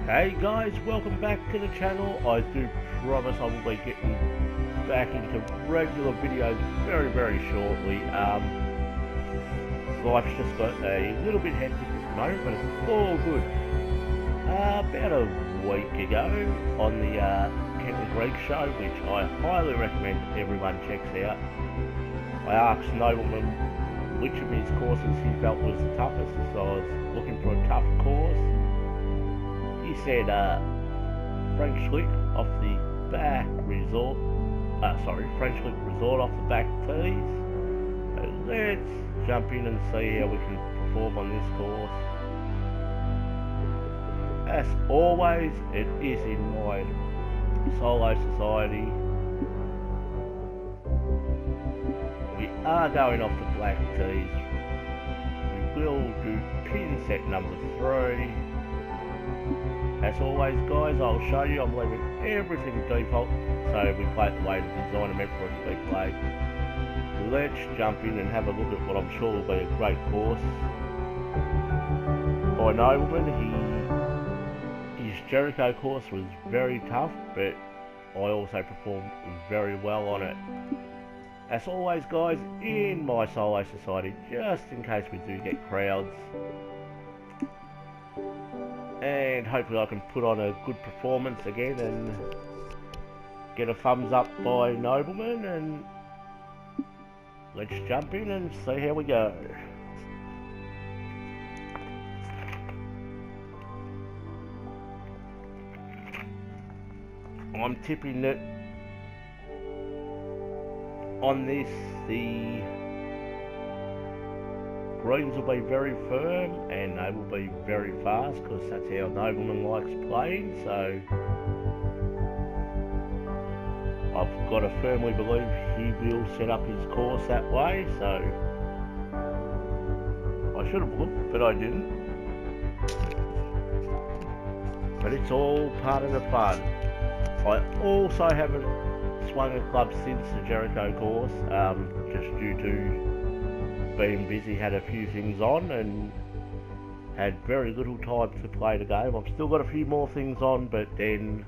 Hey guys, welcome back to the channel. I do promise I will be getting back into regular videos very shortly. Life's just got a little bit hectic at the moment, but it's all good. About a week ago on the Kenton Greg show, which I highly recommend everyone checks out, I asked Nobleman which of his courses he felt was the toughest, so I was looking for a tough course. He said French Lick off the back resort, French Lick Resort off the back tees. So let's jump in and see how we can perform on this course. As always, it is in my solo society. We are going off the black tees. We will do pin set number 3. As always guys, I'll show you, I'm leaving everything default, so we play it the way the designer meant for it to be played. Let's jump in and have a look at what I'm sure will be a great course. By Nobleman, his Jericho course was very tough, but I also performed very well on it. As always guys, in my solo society, just in case we do get crowds, and hopefully I can put on a good performance again and get a thumbs up by Nobleman, and let's jump in and see how we go. I'm tipping that on this the greens will be very firm and they will be very fast, because that's how Nobleman likes playing. So I've got to firmly believe he will set up his course that way. So I should have looked, but I didn't. But it's all part of the fun. I also haven't swung a club since the Jericho course, just due to being busy, had a few things on and had very little time to play the game. I've still got a few more things on, but then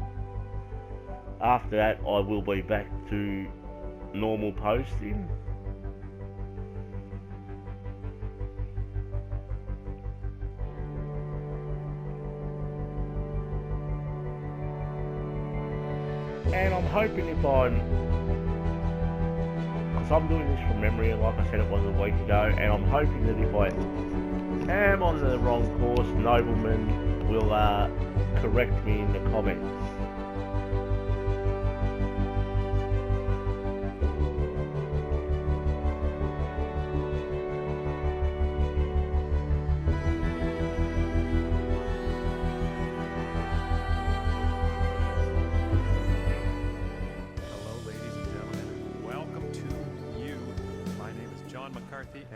after that I will be back to normal posting. And I'm hoping if I'm doing this from memory, like I said it was a week ago, and I'm hoping that if I am on the wrong course, Nobleman will correct me in the comments.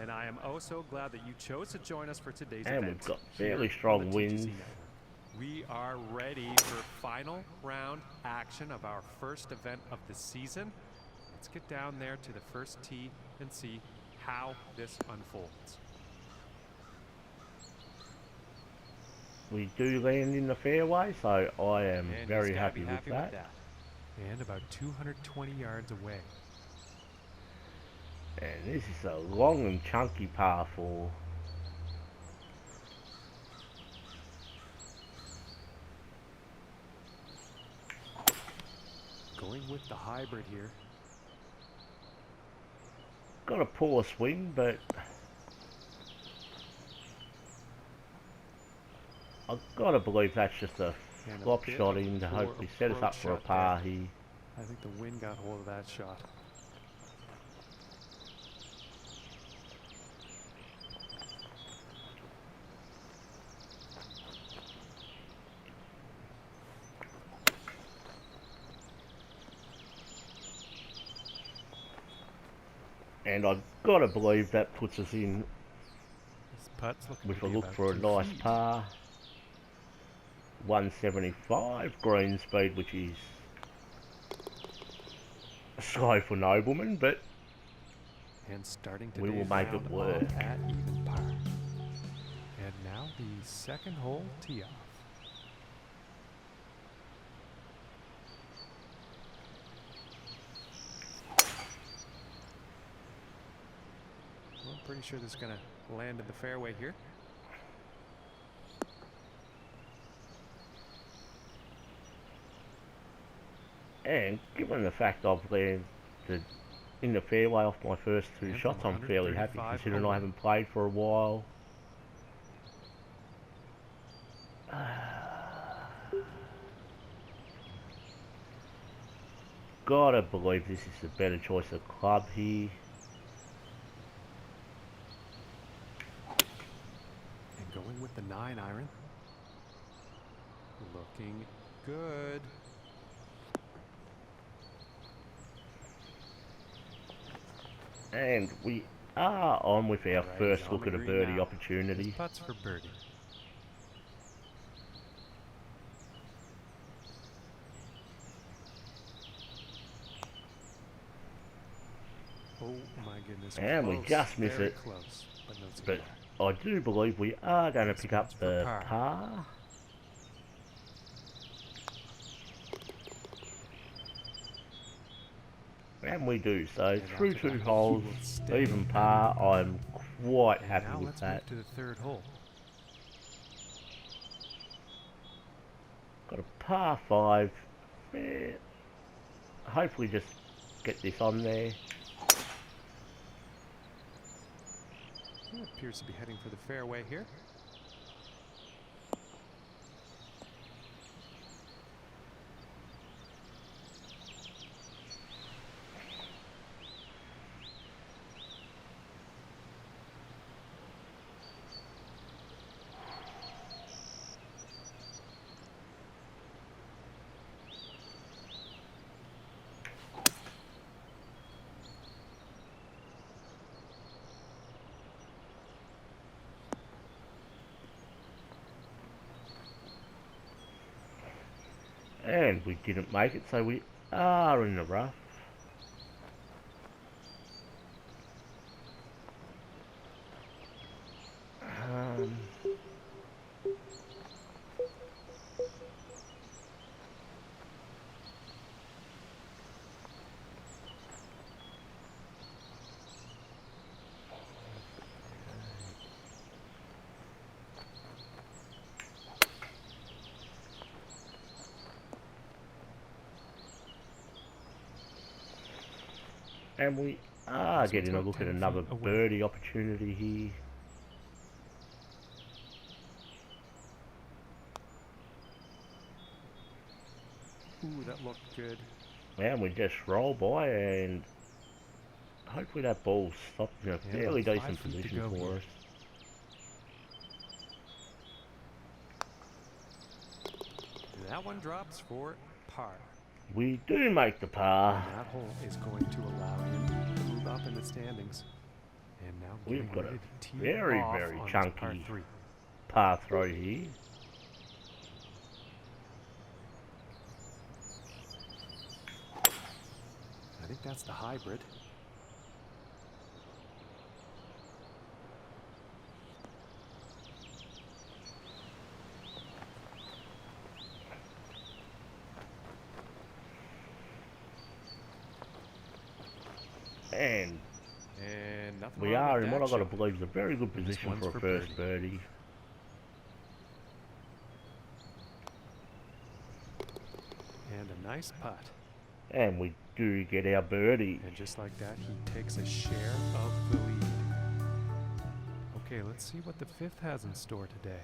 And I am oh so glad that you chose to join us for today's event. And we've got fairly strong winds. We are ready for final round action of our first event of the season. Let's get down there to the first tee and see how this unfolds. We do land in the fairway, so I am very happy with that. And about 220 yards away. And this is a long and chunky par 4. Going with the hybrid here. Got a poor swing, but I've got to believe that's just a flop shot in to hopefully set us up for a par here. I think the wind got hold of that shot. And I've got to believe that puts us in with a look for a nice par. 175 green speed, which is slow for Nobleman, but and starting we will make it work. At even par. And now the second hole tee off. Well, I'm pretty sure this is going to land in the fairway here. And given the fact I've landed in the fairway off my first two shots, I'm fairly happy considering I haven't played for a while. Gotta believe this is the better choice of club here. And going with the 9-iron. Looking good. And we are on with our first look at a birdie opportunity. This putt's for birdie. Oh my goodness. And we just miss it. Close, but I do believe we are going to pick up the par. And we do, so through 2 holes, even par, I'm quite happy with that. Let's move to the third hole. Got a par 5. Hopefully just get this on there. It appears to be heading for the fairway here. And we didn't make it, so we are in the rough. And we are getting a look at another birdie opportunity here. Ooh, that looked good. And we just roll by, and hopefully that ball stops in a fairly decent position for us. That one drops for par. We do make the par. And that hole is going to allow him to move up in the standings. And now we've got a very chunky par 3 here. I think that's the hybrid. And we are in what I've got to believe is a very good position for a first birdie. And a nice putt. And we do get our birdie. And just like that, he takes a share of the lead. Okay, let's see what the 5th has in store today.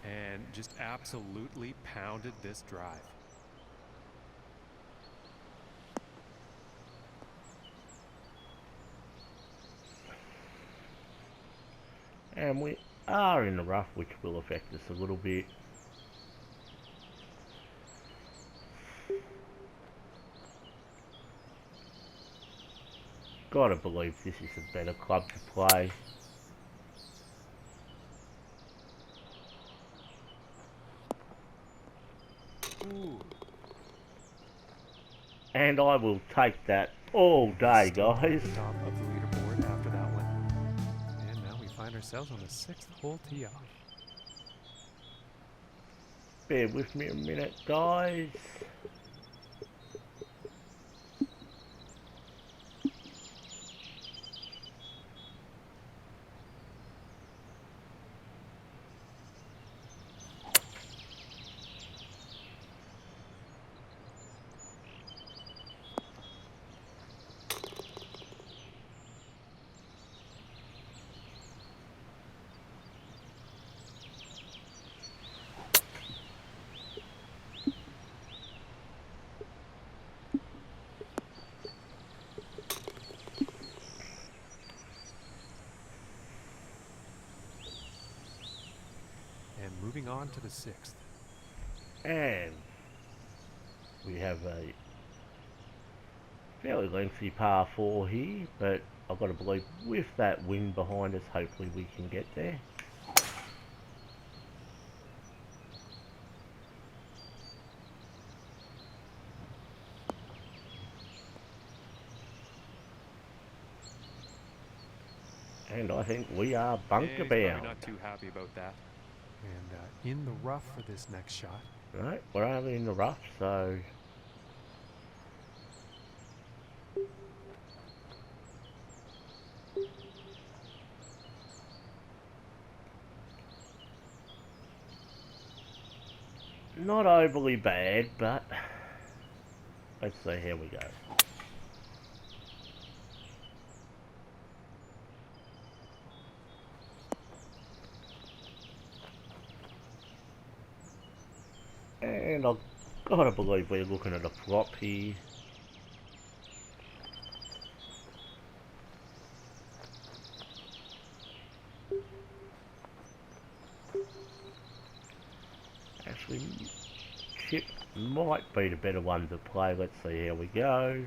And just absolutely pounded this drive. And we are in the rough, which will affect us a little bit. Gotta believe this is a better club to play. Ooh. And I will take that all day, Still at guys. the top of the leaderboard after that one. And now we find ourselves on the 6th hole tee off. Bear with me a minute, guys. And moving on to the 6th. And we have a fairly lengthy par 4 here, but I've got to believe with that wind behind us, hopefully we can get there. And I think we are bunker Probably bound. not too happy about that. And in the rough for this next shot. Right, we're only in the rough, so not overly bad, but let's see how we go. And I've got to believe we're looking at a flop here. Actually, chip might be the better one to play. Let's see how we go.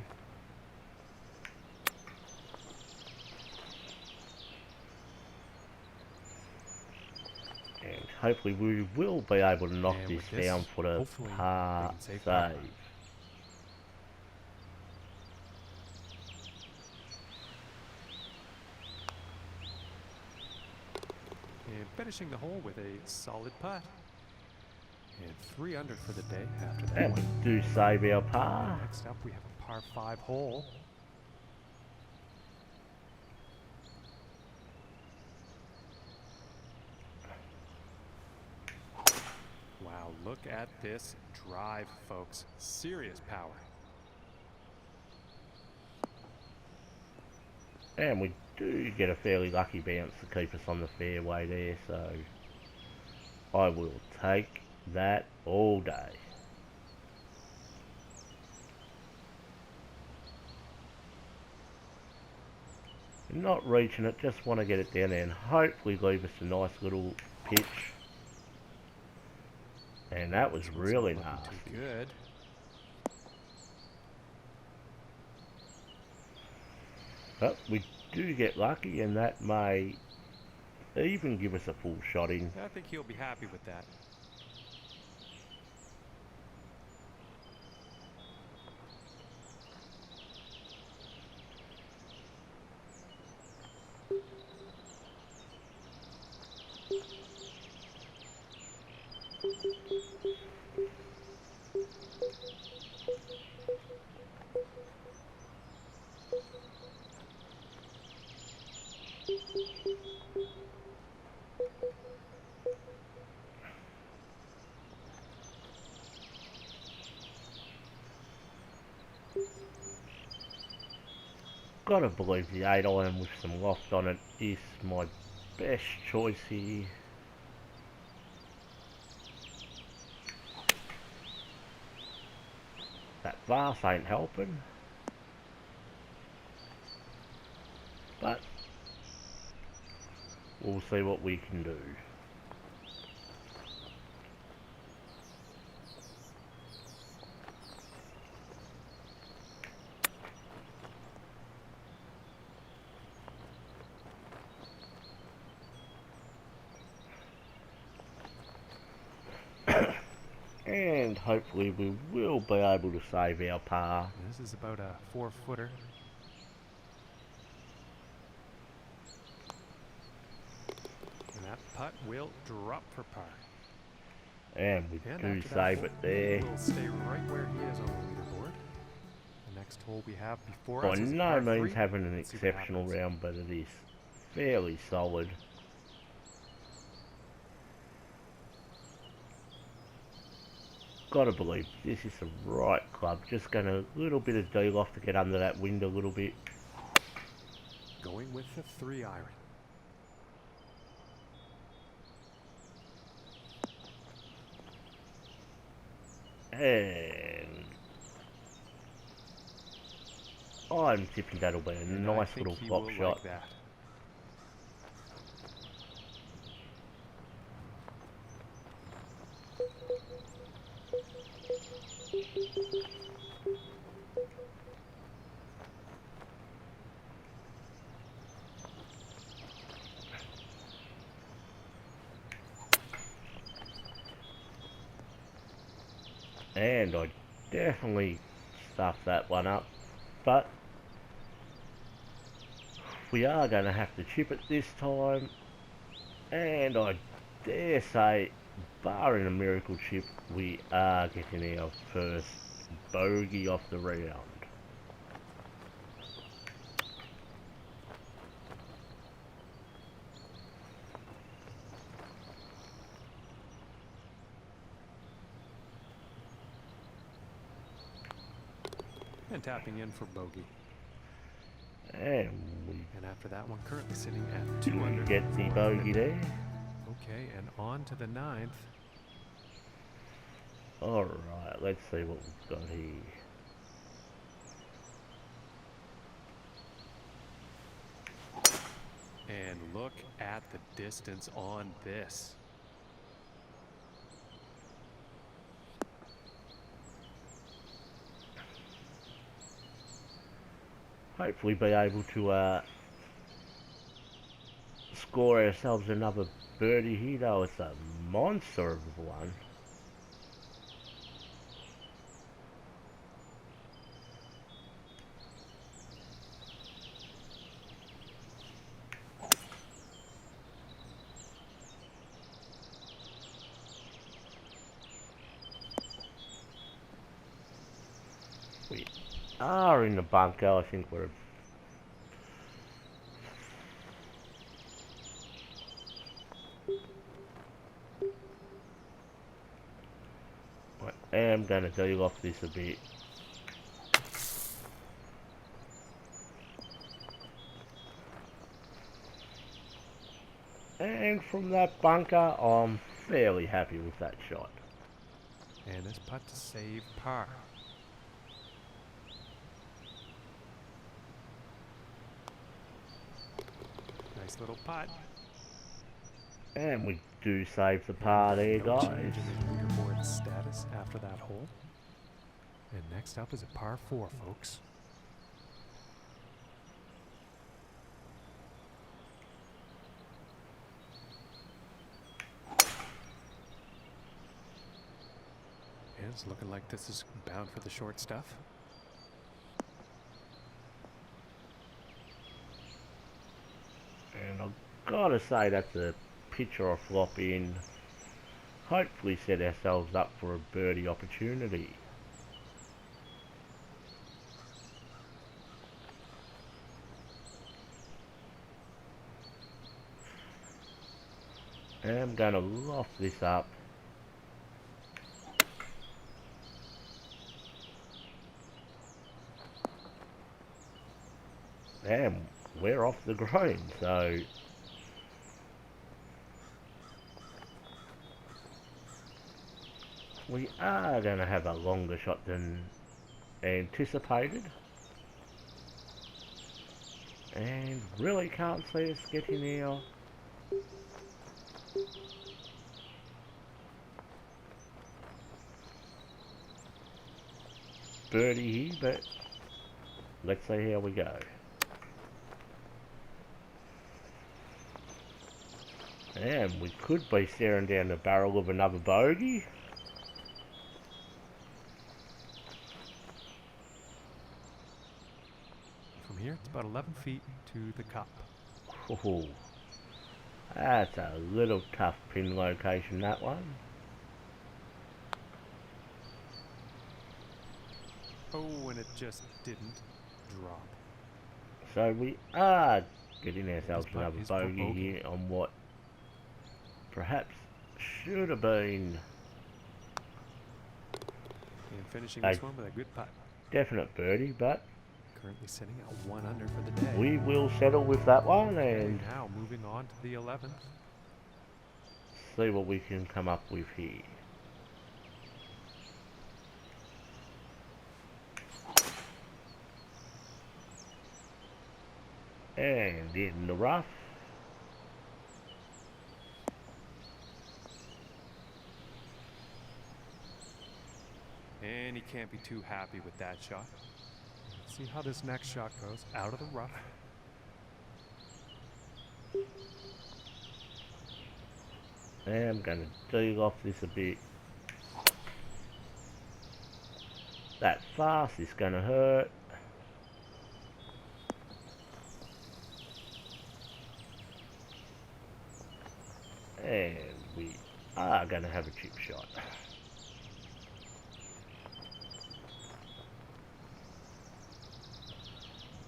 And hopefully we will be able to knock And this with down for the hopefully par they can save par. save. And finishing the hole with a solid putt. And 3 under for the day after that And we one. do save our par. Next up we have a par 5 hole. Wow, look at this drive, folks. Serious power. And we do get a fairly lucky bounce to keep us on the fairway there, so I will take that all day. Not reaching it, just want to get it down there and hopefully leave us a nice little pitch. And that was really Looking nasty. too good. But we do get lucky, and that may even give us a full shot in. I think he'll be happy with that. Gotta believe the 8 iron with some loft on it is my best choice here. That vase ain't helping. But we'll see what we can do. And hopefully we will be able to save our par. This is about a 4-footer. And that putt will drop for par. And we And do after that save hole, it there. he will stay right where he is on the leaderboard. The next hole we have before By us is no par means 3. having an Let's see what exceptional happens. round, but it is fairly solid. Gotta believe this is the right club. Just going a little bit of D-loft to get under that wind a little bit. Going with the 3-iron. And I'm tipping that'll be a And I nice think little he flop will shot. like that. And I definitely stuffed that one up, but we are going to have to chip it this time, and I dare say, barring a miracle chip, we are getting our first bogey off the round. And tapping in for bogey. And we And after that one, currently sitting at 2 under. get the bogey there. Okay, and on to the 9th. Alright, let's see what we've got here. And look at the distance on this. Hopefully be able to score ourselves another birdie here, though. It's a monster of a one. We are in the bunker. I think we're I am going to deal off this a bit. And from that bunker, I'm fairly happy with that shot. And this putt to save par. Nice little putt. And we do save the par there, No guys. change in his leaderboard status after that hole. And next up is a par 4, folks. And it's looking like this is bound for the short stuff. And I've got to say that's a pitch or a flop in. Hopefully set ourselves up for a birdie opportunity. And I'm going to loft this up. And we're off the green, so we are going to have a longer shot than anticipated. And really can't see us getting our birdie here, but let's see how we go. And we could be staring down the barrel of another bogey. here, it's about 11 feet to the cup. Oh, that's a little tough pin location, that one. Oh, and it just didn't drop. So we are getting ourselves This putt another is for bogey bogey. here on what perhaps should have been And finishing a this one with a good putt. definite birdie, but Currently sitting at 1 under for the day. we will settle with that one Okay, and now moving on to the 11th. see what we can come up with here. And in the rough. And he can't be too happy with that shot. See how this next shot goes. Out of the rough. And I'm going to dig off this a bit. That fast is going to hurt. And we are going to have a chip shot.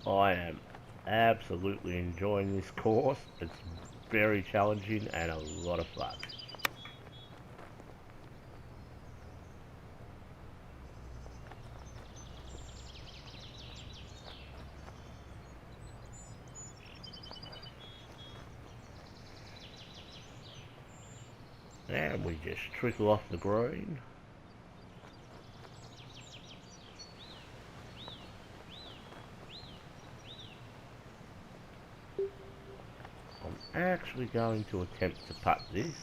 I am absolutely enjoying this course. It's very challenging and a lot of fun. And we just trickle off the green. I'm actually going to attempt to putt this.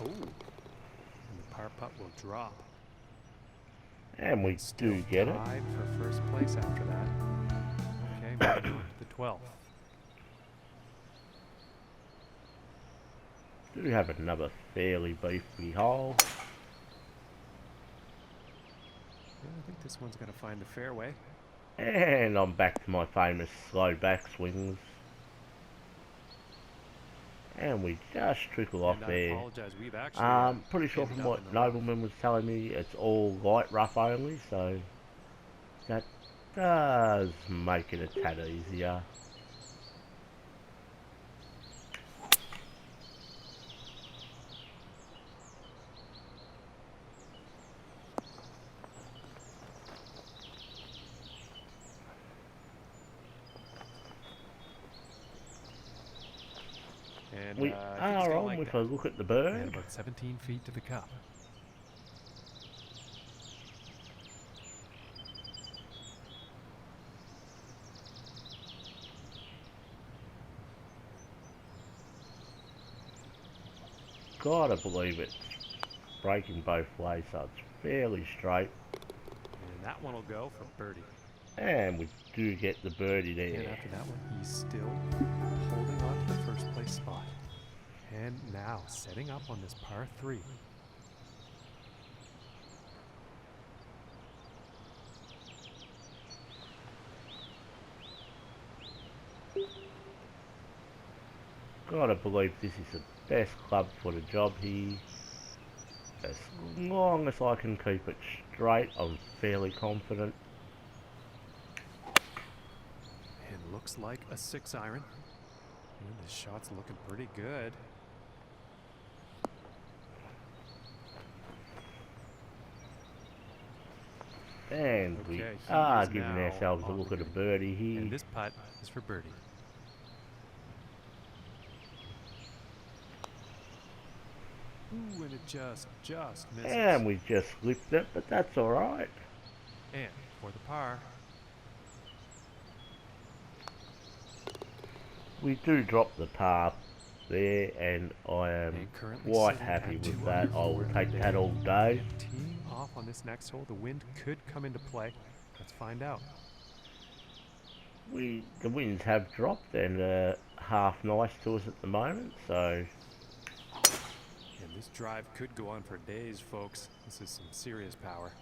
Oh. And the par putt will drop. And we Still do get it. tied for first place after that. Okay, moving on to the 12th. Do have another fairly beefy hole. Yeah, I think this one's going to find the fairway. And I'm back to my famous slow backswings. And we just trickle off And I there. apologize, we've actually Pretty sure ended from up what in the rough. Nobleman was telling me, it's all light rough only, so that does make it a tad easier. And We I think he's are gonna on like with that. a look at the And bird. about 17 feet to the cup. Gotta believe it's breaking both ways, so it's fairly straight. And that one will go for birdie. And we do get the birdie And there. after that one, he's still holding on to the first place spot. And now setting up on this par 3. Gotta believe this is the best club for the job here. As long as I can keep it straight, I'm fairly confident. And looks like a 6-iron. And this shot's looking pretty good. And we Okay, he are is giving now ourselves a on look the at a green. birdie here. And this putt is for birdie. Ooh, and it just misses. And we just slipped it, but that's alright. And for the par. We do drop the par there, and I am And currently quite sitting happy at with 2 that. under I will for the take day. that all day. And teeing off on this next hole, the wind could come into play. Let's find out. The winds have dropped and half nice to us at the moment, so And this drive could go on for days, folks. This is some serious power.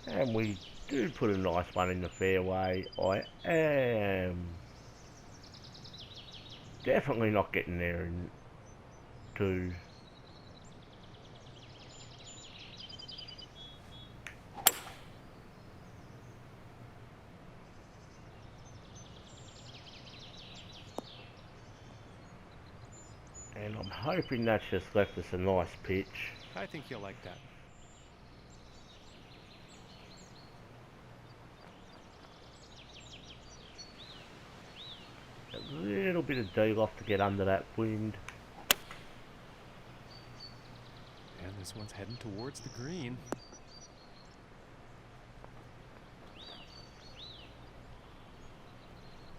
And we do put a nice one in the fairway. I am definitely not getting there in 2. And I'm hoping that's just left us a nice pitch. I think you'll like that. A little bit of D-loft to get under that wind. And this one's heading towards the green.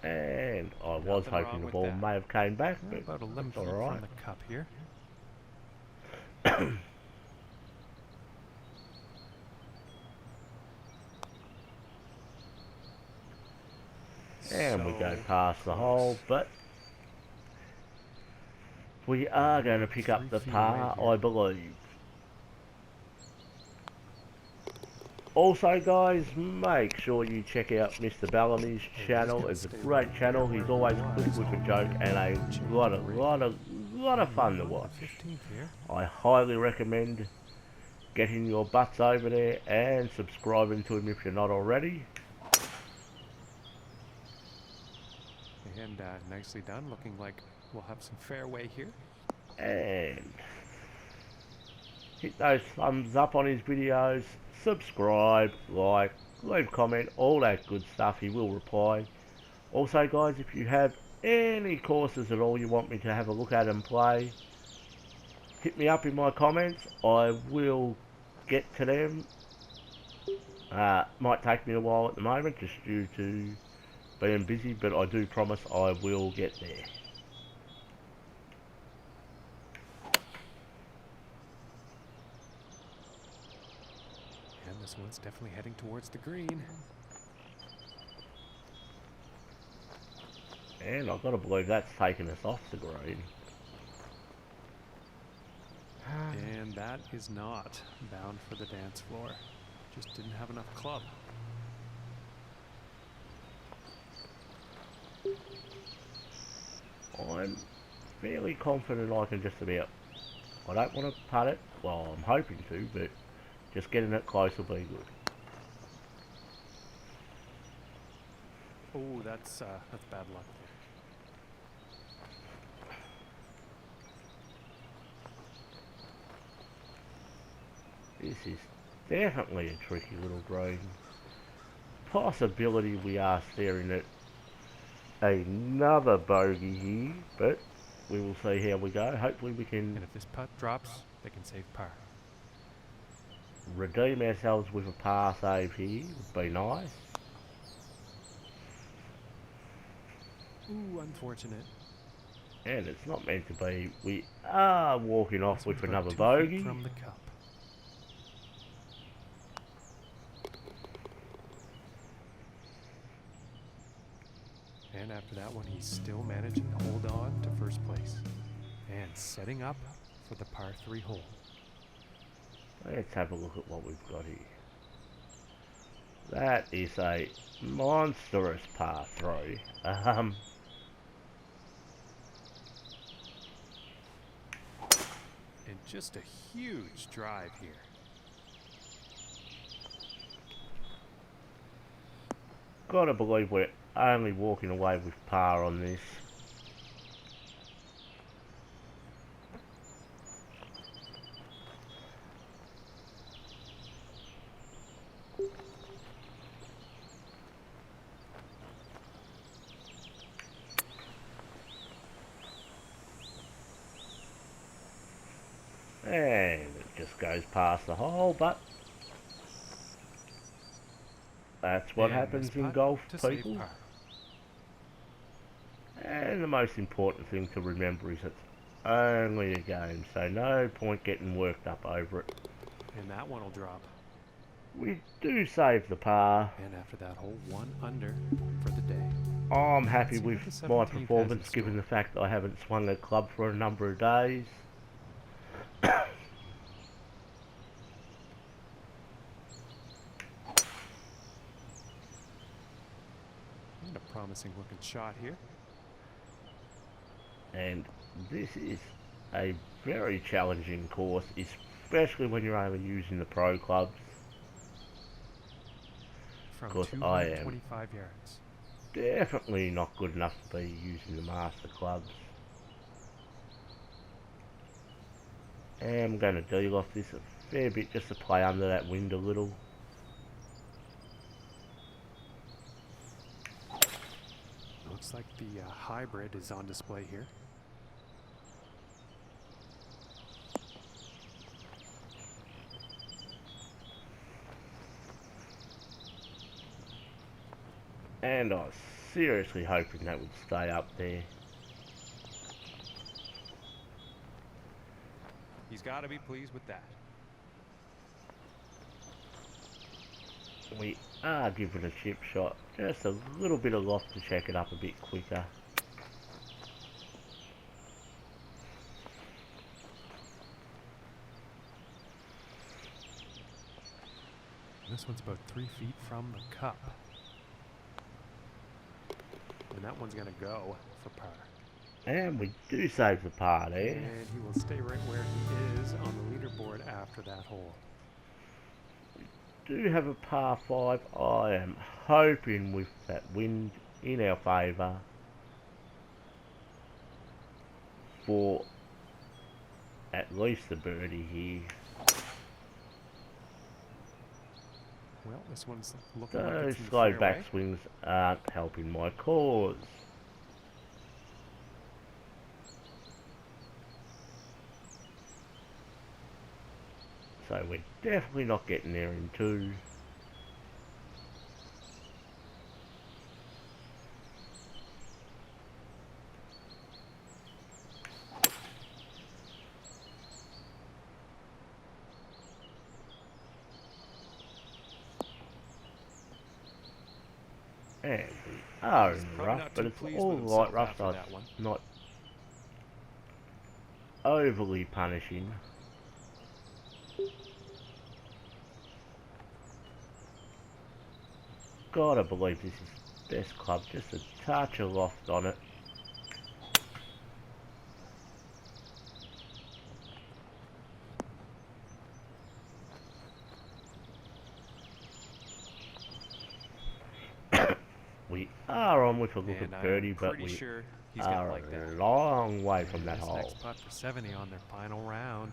And I was Nothing hoping wrong the with ball that. may have came back, We're but about 11 that's feet all right. from the cup here. And we go So past the close. hole, but we are going to pick up 3 the feet par, away here. I believe. Also guys, make sure you check out Mr. Bellamy's channel. It's a great channel. He's always quick with a joke and a lot of fun to watch. 15th here. I highly recommend getting your butts over there and subscribing to him if you're not already. And nicely done. Looking like we'll have some fairway here. And hit those thumbs up on his videos, subscribe, like, leave a comment, all that good stuff. He will reply. Also guys, if you have any courses at all you want me to have a look at and play, hit me up in my comments. I will get to them. Might take me a while at the moment just due to being busy, but I do promise I will get there. And this one's definitely heading towards the green. And I've got to believe that's taken us off the green. And that is not bound for the dance floor. Just didn't have enough club. I'm fairly confident I can just about, I don't want to putt it, well I'm hoping to, but just getting it close will be good. Oh, that's bad luck there. This is definitely a tricky little green. Possibility we are staring at another bogey here, but we will see how we go. Hopefully we can And if this putt drops, they can save par. redeem ourselves with a par save here, would be nice. Ooh, unfortunate. And it's not meant to be. We are walking off This with one's about another 2 feet bogey. from the cup. And after that one, he's still managing to hold on to first place. And setting up for the par 3 hole. Let's have a look at what we've got here. That is a monstrous par 3. And just a huge drive here. Gotta believe we're only walking away with par on this. And it just goes past the hole, but that's what And happens this in putt golf, to save people. par. And the most important thing to remember is it's only a game, so no point getting worked up over it. And that one will drop. We do save the par. And after that hole, 1 under for the day. I'm happy See with what the my 17th has in performance given store. the fact that I haven't swung a club for a number of days. And a promising looking shot here. And this is a very challenging course, especially when you're only using the pro clubs. From Because I am 225 yards. definitely not good enough to be using the master clubs. And I'm going to deal off this a fair bit just to play under that wind a little. Looks like the hybrid is on display here. And I was seriously hoping that would stay up there. He's got to be pleased with that. We are giving a chip shot, just a little bit of loft to check it up a bit quicker. This one's about 3 feet from the cup. And that one's going to go for par. And we do save the par there. And he will stay right where he is on the leaderboard after that hole. Do have a par 5. I am hoping with that wind in our favour for at least a birdie here. Well, this one's looking like Those it's in the slow fairway. backswings aren't helping my cause. So we're definitely not getting there in 2. And we are in the Probably rough, not but too it's pleased all with light himself rough, after so that one. it's not overly punishing. Gotta believe this is best club, just a touch of loft on it. We are on with a look And at I'm birdie, but pretty we sure he's going to are like that. a long way from And that this hole. next putt for 70 on their final round.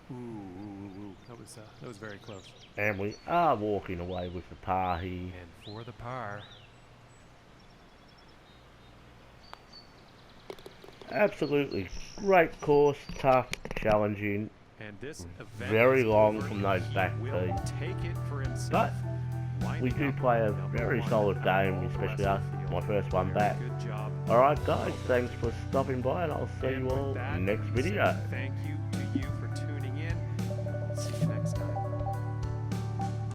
Ooh, that was very close. And we are walking away with the par here. And for the par. Absolutely great course, tough, challenging, And this event very is long over. from those He back will tees. take it for himself. But we Winding do up play a number very one solid out of game, all the especially rest us, of the field. my first one Very back. good job. Alright guys, thanks for stopping by and I'll see And you with all that, next we say video. Thank you